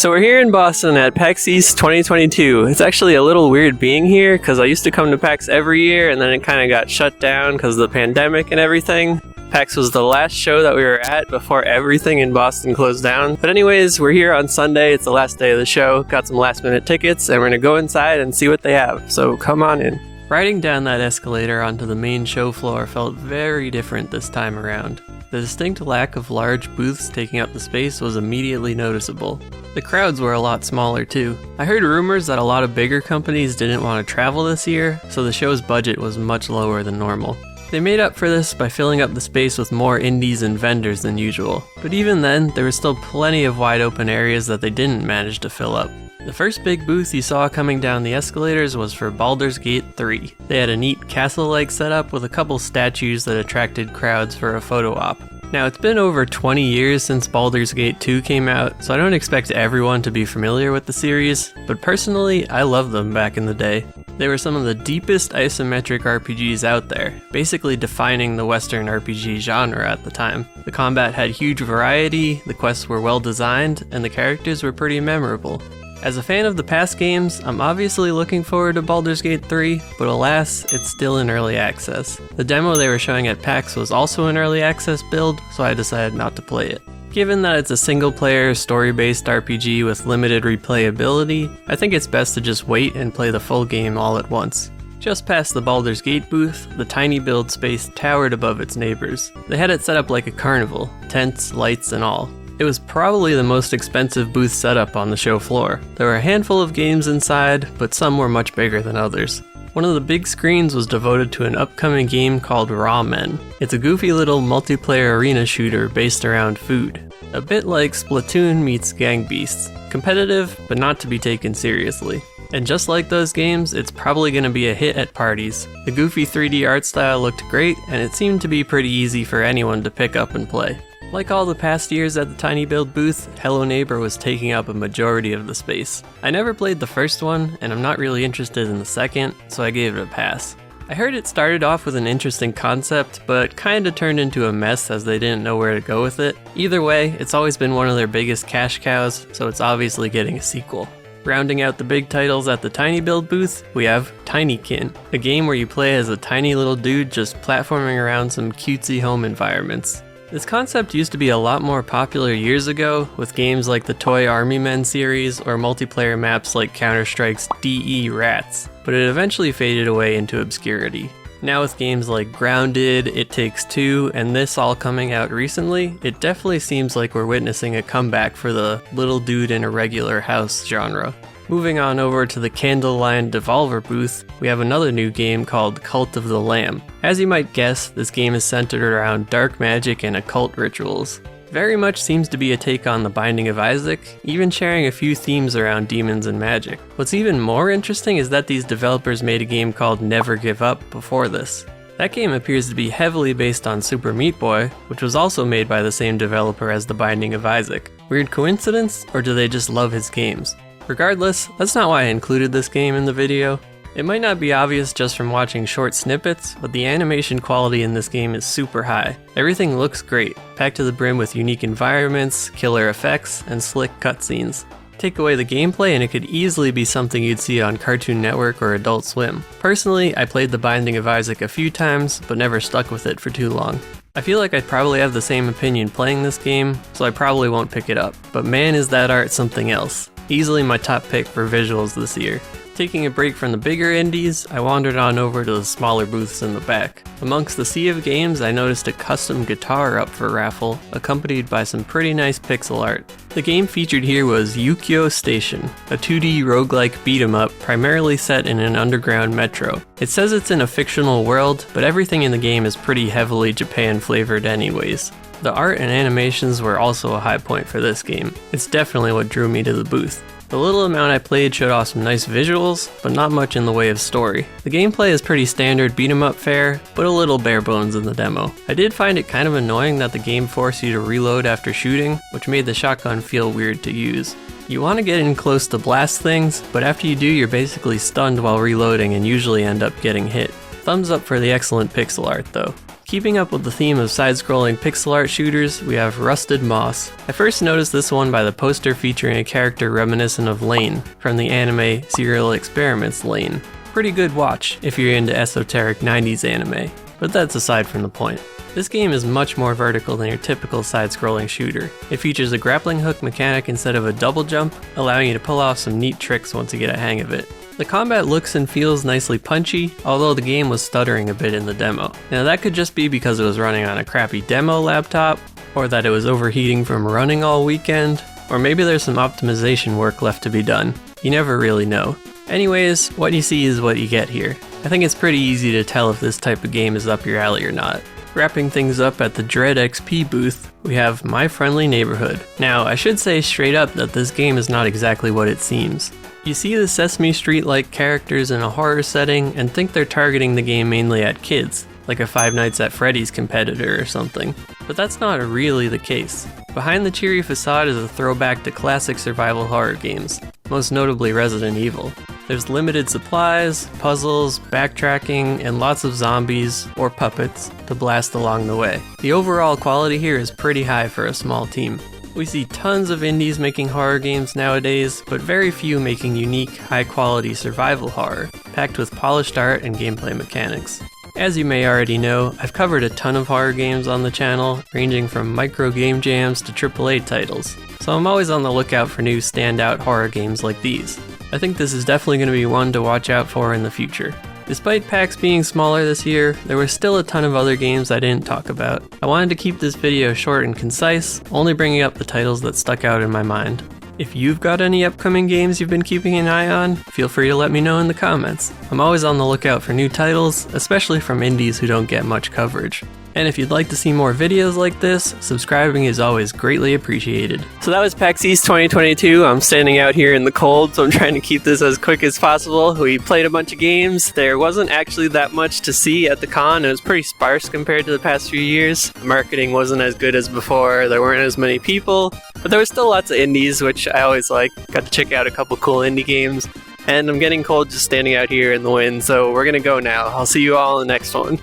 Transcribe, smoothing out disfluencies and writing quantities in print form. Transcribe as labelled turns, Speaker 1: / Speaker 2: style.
Speaker 1: So we're here in Boston at PAX East 2022. It's actually a little weird being here because I used to come to PAX every year and then it kind of got shut down because of the pandemic and everything. PAX was the last show that we were at before everything in Boston closed down. But anyways, we're here on Sunday. It's the last day of the show. Got some last minute tickets and we're going to go inside and see what they have. So come on in. Riding down that escalator onto the main show floor felt very different this time around. The distinct lack of large booths taking up the space was immediately noticeable. The crowds were a lot smaller too. I heard rumors that a lot of bigger companies didn't want to travel this year, so the show's budget was much lower than normal. They made up for this by filling up the space with more indies and vendors than usual, but even then, there was still plenty of wide open areas that they didn't manage to fill up. The first big booth you saw coming down the escalators was for Baldur's Gate 3. They had a neat castle-like setup with a couple statues that attracted crowds for a photo op. Now, it's been over 20 years since Baldur's Gate 2 came out, so I don't expect everyone to be familiar with the series, but personally, I loved them back in the day. They were some of the deepest isometric RPGs out there, basically defining the Western RPG genre at the time. The combat had huge variety, the quests were well designed, and the characters were pretty memorable. As a fan of the past games, I'm obviously looking forward to Baldur's Gate 3, but alas, it's still in early access. The demo they were showing at PAX was also an early access build, so I decided not to play it. Given that it's a single-player, story-based RPG with limited replayability, I think it's best to just wait and play the full game all at once. Just past the Baldur's Gate booth, the tiny build space towered above its neighbors. They had it set up like a carnival, tents, lights, and all. It was probably the most expensive booth setup on the show floor. There were a handful of games inside, but some were much bigger than others. One of the big screens was devoted to an upcoming game called Rawmen. It's a goofy little multiplayer arena shooter based around food. A bit like Splatoon meets Gang Beasts. Competitive, but not to be taken seriously. And just like those games, it's probably going to be a hit at parties. The goofy 3D art style looked great, and it seemed to be pretty easy for anyone to pick up and play. Like all the past years at the Tiny Build booth, Hello Neighbor was taking up a majority of the space. I never played the first one, and I'm not really interested in the second, so I gave it a pass. I heard it started off with an interesting concept, but kinda turned into a mess as they didn't know where to go with it. Either way, it's always been one of their biggest cash cows, so it's obviously getting a sequel. Rounding out the big titles at the Tiny Build booth, we have Tinykin, a game where you play as a tiny little dude just platforming around some cutesy home environments. This concept used to be a lot more popular years ago, with games like the Toy Army Men series or multiplayer maps like Counter-Strike's DE Rats, but it eventually faded away into obscurity. Now with games like Grounded, It Takes Two, and this all coming out recently, it definitely seems like we're witnessing a comeback for the little dude in a regular house genre. Moving on over to the Candleline Devolver booth, we have another new game called Cult of the Lamb. As you might guess, this game is centered around dark magic and occult rituals. Very much seems to be a take on The Binding of Isaac, even sharing a few themes around demons and magic. What's even more interesting is that these developers made a game called Never Give Up before this. That game appears to be heavily based on Super Meat Boy, which was also made by the same developer as The Binding of Isaac. Weird coincidence, or do they just love his games? Regardless, that's not why I included this game in the video. It might not be obvious just from watching short snippets, but the animation quality in this game is super high. Everything looks great, packed to the brim with unique environments, killer effects, and slick cutscenes. Take away the gameplay and it could easily be something you'd see on Cartoon Network or Adult Swim. Personally, I played The Binding of Isaac a few times, but never stuck with it for too long. I feel like I'd probably have the same opinion playing this game, so I probably won't pick it up. But man, is that art something else. Easily my top pick for visuals this year. Taking a break from the bigger indies, I wandered on over to the smaller booths in the back. Amongst the sea of games, I noticed a custom guitar up for raffle, accompanied by some pretty nice pixel art. The game featured here was Yukyo Station, a 2D roguelike beat-em-up primarily set in an underground metro. It says it's in a fictional world, but everything in the game is pretty heavily Japan-flavored anyways. The art and animations were also a high point for this game. It's definitely what drew me to the booth. The little amount I played showed off some nice visuals, but not much in the way of story. The gameplay is pretty standard beat-em-up fare, but a little bare bones in the demo. I did find it kind of annoying that the game forced you to reload after shooting, which made the shotgun feel weird to use. You want to get in close to blast things, but after you do you're basically stunned while reloading and usually end up getting hit. Thumbs up for the excellent pixel art though. Keeping up with the theme of side-scrolling pixel art shooters, we have Rusted Moss. I first noticed this one by the poster featuring a character reminiscent of Lane, from the anime Serial Experiments Lane. Pretty good watch if you're into esoteric 90s anime, but that's aside from the point. This game is much more vertical than your typical side-scrolling shooter. It features a grappling hook mechanic instead of a double jump, allowing you to pull off some neat tricks once you get a hang of it. The combat looks and feels nicely punchy, although the game was stuttering a bit in the demo. Now that could just be because it was running on a crappy demo laptop, or that it was overheating from running all weekend, or maybe there's some optimization work left to be done. You never really know. Anyways, what you see is what you get here. I think it's pretty easy to tell if this type of game is up your alley or not. Wrapping things up at the Dread XP booth, we have My Friendly Neighborhood. Now, I should say straight up that this game is not exactly what it seems. You see the Sesame Street-like characters in a horror setting and think they're targeting the game mainly at kids, like a Five Nights at Freddy's competitor or something. But that's not really the case. Behind the cheery facade is a throwback to classic survival horror games, most notably Resident Evil. There's limited supplies, puzzles, backtracking, and lots of zombies, or puppets, to blast along the way. The overall quality here is pretty high for a small team. We see tons of indies making horror games nowadays, but very few making unique, high-quality survival horror, packed with polished art and gameplay mechanics. As you may already know, I've covered a ton of horror games on the channel, ranging from micro game jams to AAA titles, so I'm always on the lookout for new standout horror games like these. I think this is definitely going to be one to watch out for in the future. Despite PAX being smaller this year, there was still a ton of other games I didn't talk about. I wanted to keep this video short and concise, only bringing up the titles that stuck out in my mind. If you've got any upcoming games you've been keeping an eye on, feel free to let me know in the comments. I'm always on the lookout for new titles, especially from indies who don't get much coverage. And if you'd like to see more videos like this, subscribing is always greatly appreciated. So that was PAX East 2022. I'm standing out here in the cold, so I'm trying to keep this as quick as possible. We played a bunch of games. There wasn't actually that much to see at the con. It was pretty sparse compared to the past few years. The marketing wasn't as good as before. There weren't as many people, but there was still lots of indies, which I always like. Got to check out a couple cool indie games. And I'm getting cold just standing out here in the wind, so we're gonna go now. I'll see you all in the next one.